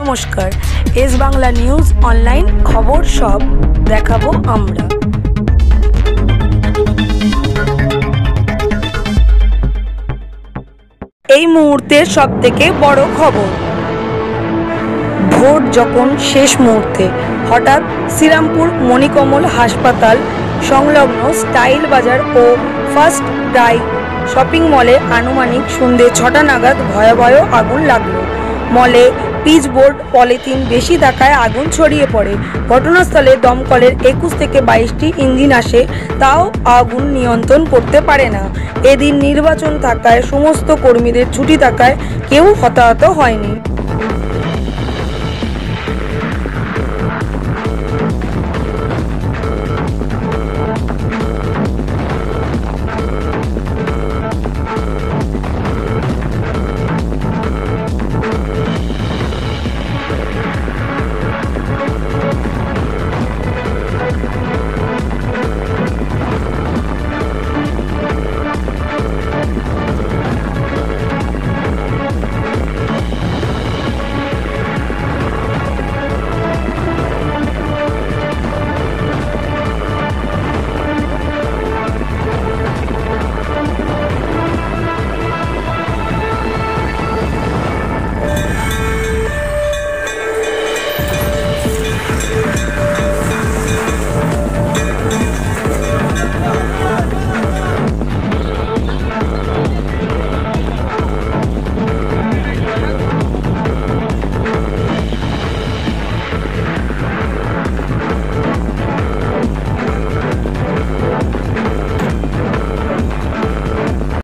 নমস্কার, S Bangla news online খবর সব দেখাবো আমরা। এই মুহূর্তের সবথেকে বড় খবর, ভোট যখন শেষ মুহূর্তে হঠাৎ শ্রীরামপুর মণিকমল হাসপাতাল সংলগ্ন স্টাইল বাজার ও ফার্স্ট ক্রাই শপিং মলে আনুমানিক সন্ধ্যে 6টা নাগাদ ভয়াবহ আগুন লাগলো। মলে পিচবোর্ড পলিথিন বেশি থাকায় আগুন ছড়িয়ে পড়ে। ঘটনাস্থলে দমকলের 21 থেকে 22টি ইঞ্জিন আসে, তাও আগুন নিয়ন্ত্রণ করতে পারে না। এদিন নির্বাচন থাকায় সমস্ত কর্মীদের ছুটি থাকায় কেউ হতাহত হয়নি।